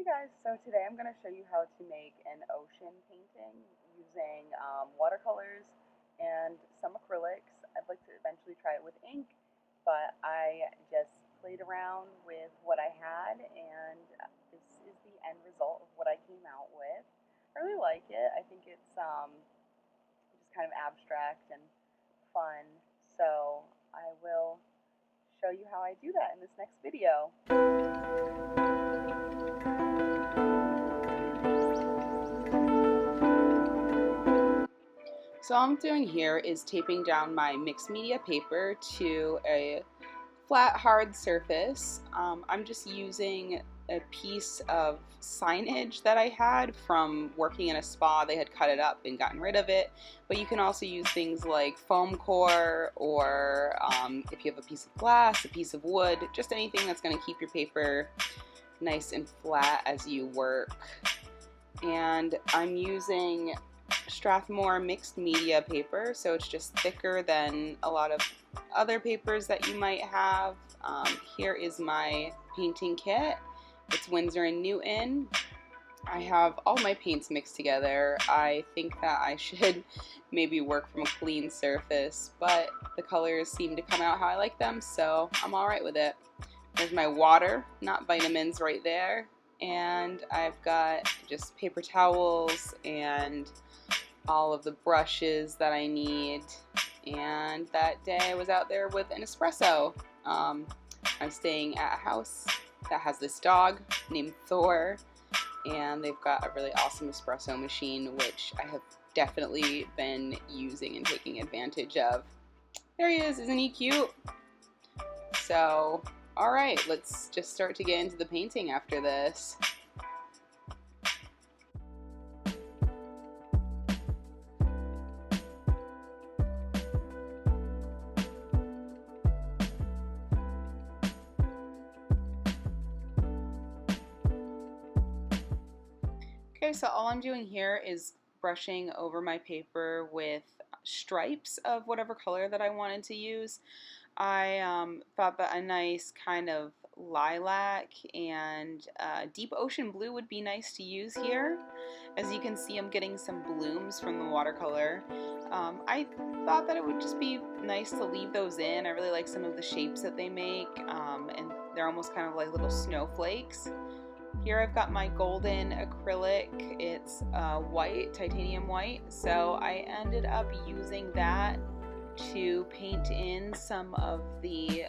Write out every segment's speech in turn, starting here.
Guys, so today I'm going to show you how to make an ocean painting using watercolors and some acrylics. I'd like to eventually try it with ink, but I just played around with what I had, and this is the end result of what I came out with. I really like it. I think it's just kind of abstract and fun, so I will show you how I do that in this next video. So all I'm doing here is taping down my mixed media paper to a flat, hard surface. I'm just using a piece of signage that I had from working in a spa. They had cut it up and gotten rid of it, but you can also use things like foam core, or if you have a piece of glass, a piece of wood, just anything that's going to keep your paper nice and flat as you work. And I'm using Strathmore mixed media paper, so it's just thicker than a lot of other papers that you might have. Here is my painting kit. It's Winsor and Newton. I have all my paints mixed together. I think that I should maybe work from a clean surface, but the colors seem to come out how I like them, so I'm alright with it. There's my water, not vitamins, right there. And I've got just paper towels and all of the brushes that I need. And that day I was out there with an espresso. I'm staying at a house that has this dog named Thor, and they've got a really awesome espresso machine, which I have definitely been using and taking advantage of. There he is, isn't he cute? So, alright, let's just start to get into the painting after this. Okay, so all I'm doing here is brushing over my paper with stripes of whatever color that I wanted to use. I thought that a nice kind of lilac and deep ocean blue would be nice to use here. As you can see, I'm getting some blooms from the watercolor. I thought that it would just be nice to leave those in. I really like some of the shapes that they make, and they're almost kind of like little snowflakes. Here I've got my golden acrylic. It's white, titanium white, so I ended up using that to paint in some of the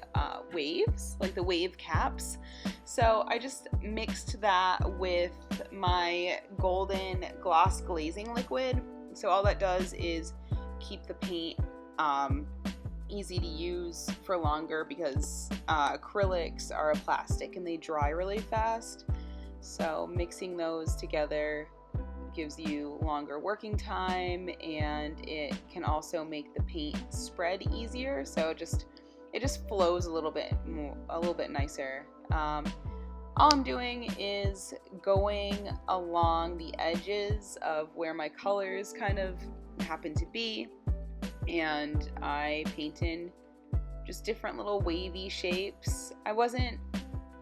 waves, like the wave caps. So I just mixed that with my golden gloss glazing liquid. So all that does is keep the paint easy to use for longer, because acrylics are a plastic and they dry really fast. So mixing those together gives you longer working time, and it can also make the paint spread easier, so it just flows a little bit nicer. All I'm doing is going along the edges of where my colors kind of happen to be, and I paint in just different little wavy shapes. I wasn't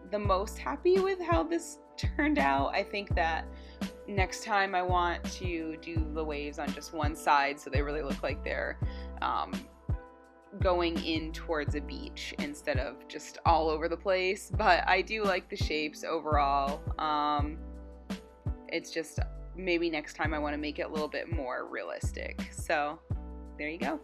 the most happy with how this turned out. I think that next time I want to do the waves on just one side, so they really look like they're going in towards a beach instead of just all over the place. But I do like the shapes overall. It's just maybe next time I want to make it a little bit more realistic. So there you go.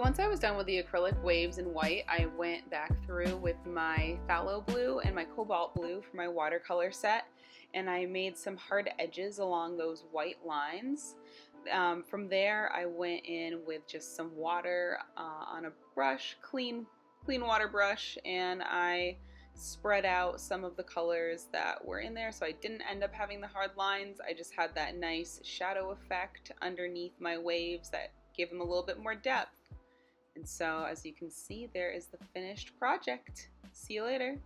once I was done with the acrylic waves in white, I went back through with my phthalo blue and my cobalt blue for my watercolor set, and I made some hard edges along those white lines. From there, I went in with just some water on a brush, clean water brush, and I spread out some of the colors that were in there, so I didn't end up having the hard lines. I just had that nice shadow effect underneath my waves that gave them a little bit more depth. And so, as you can see, there is the finished project. See you later.